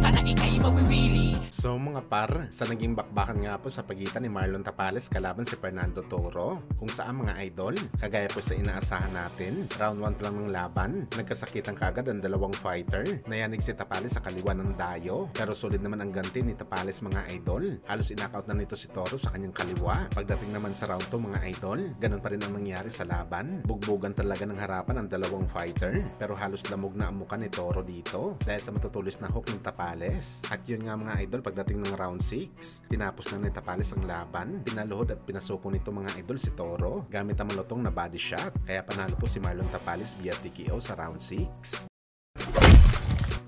ka na ika'y mawiwili. So mga par, sa naging bakbakan nga po sa pagitan ni Marlon Tapales kalaban si Fernando Toro, kung saan mga idol, kagaya po sa inaasahan natin, round 1 pa lang ng laban, nagkasakitan kaagad ang dalawang fighter, nayanig si Tapales sa kaliwa ng dayo, pero solid naman ang ganti ni Tapales mga idol, halos inakaut na nito si Toro sa kanyang kaliwa. Pagdating naman sa round 2 mga idol, ganun pa rin ang nangyari sa laban, bugbugan talaga ng harapan ang dalawang fighter, pero halos lamog na ang mukha ni Toro dito, dahil sa matutulis na hook ng Tapales. At yun nga mga idol, pagdating ng round 6, tinapos na ni Tapales ang laban, pinaluhod at pinasuko nito mga idol si Toro gamit ang malutong na body shot, kaya panalo po si Marlon Tapales via TKO sa round 6.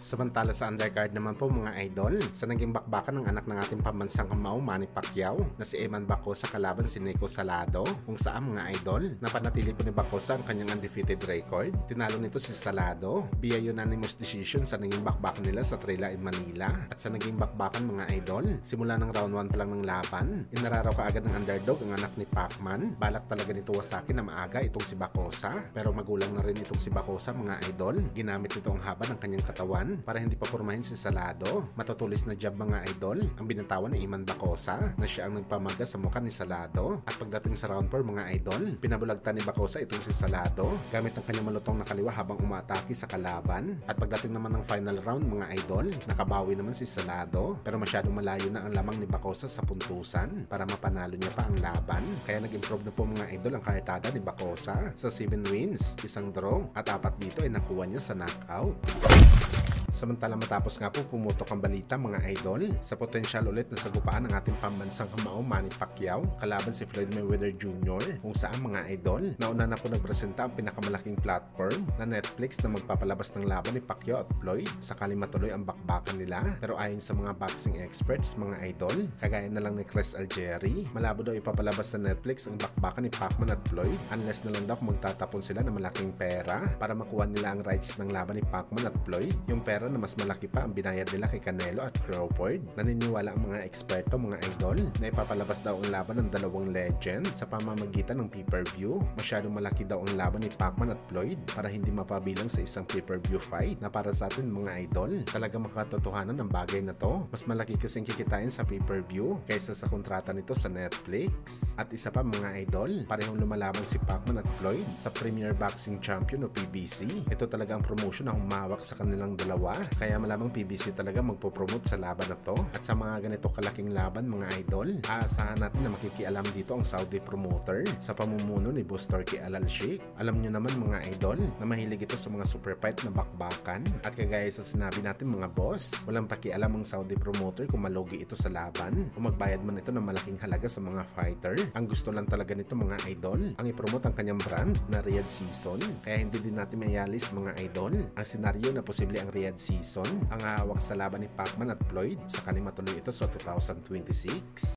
Samantala sa undercard naman po mga idol, sa naging bakbakan ng anak ng ating pambansang kamao Manny Pacquiao na si Eman Bacosa kalaban si Nico Salado, kung saan mga idol, napanatili po ni Bacosa ang kanyang undefeated record. Tinalo nito si Salado via unanimous decision sa naging bakbakan nila sa Trela in Manila. At sa naging bakbakan mga idol, simula ng round 1 pa lang ng laban, inararaw kaagad ng underdog ang anak ni Pacman. Balak talaga nito Iwasaki na maaga itong si Bacosa, pero magulang na rin itong si Bacosa mga idol. Ginamit nito ang haba ng kanyang katawan para hindi pa pormahin si Salado. Matutulis na jab mga idol ang binatawan ni Eman Bacosa na siya ang nagpamaga sa mukha ni Salado. At pagdating sa round 4 mga idol, pinabulagtan ni Bacosa itong si Salado gamit ang kanyang malutong na kaliwa habang umatake sa kalaban. At pagdating naman ng final round mga idol, nakabawi naman si Salado, pero masyadong malayo na ang lamang ni Bacosa sa puntusan para mapanalo niya pa ang laban. Kaya nag-improve na po mga idol ang kartada ni Bacosa sa 7 wins, 1 draw at 4 dito ay nakuha niya sa knockout. Samantala matapos nga po pumutok ang balita mga idol sa potensyal ulit na sagupaan ng ating pambansang kamao Manny Pacquiao kalaban si Floyd Mayweather Jr. kung saan mga idol, nauna na po nagpresenta ang pinakamalaking platform na Netflix na magpapalabas ng laban ni Pacquiao at Floyd sakali matuloy ang bakbakan nila. Pero ayon sa mga boxing experts mga idol, kagaya na lang ni Chris Algieri, malabo daw ipapalabas sa Netflix ang bakbakan ni Pacman at Floyd unless na lang daw magtatapon sila ng malaking pera para makuha nila ang rights ng laban ni Pacman at Floyd, yung pera na mas malaki pa ang binayad nila kay Canelo at Crawford. Naniniwala ang mga eksperto mga idol na ipapalabas daw ang laban ng dalawang legend sa pamamagitan ng pay-per-view. Masyadong malaki daw ang laban ni Pacman at Floyd para hindi mapabilang sa isang pay-per-view fight na para sa atin mga idol. Talaga makatotohanan ang bagay na to. Mas malaki kasing kikitain sa pay-per-view kaysa sa kontrata nito sa Netflix. At isa pa mga idol, parehong lumalaban si Pacman at Floyd sa Premier Boxing Champion o PBC. Ito talaga ang promotion na humawak sa kanilang dalawa. Kaya malamang PBC talaga magpo-promote sa laban na to. At sa mga ganito kalaking laban mga idol, aasahan natin na makikialam dito ang Saudi promoter sa pamumuno ni Boss Turki Al-Sheikh. Alam nyo naman mga idol na mahilig ito sa mga super fight na bakbakan. At kagaya sa sinabi natin mga boss, walang pakialam ang Saudi promoter kung malugi ito sa laban o magbayad man ito ng malaking halaga sa mga fighter. Ang gusto lang talaga nito mga idol ang ipromote ang kanyang brand na Riyadh Season. Kaya hindi din natin mayalis mga idol ang senaryo na posible ang Riyadh Season ang hawak sa laban ni Pacman at Floyd sakali matuloy ito sa 2026.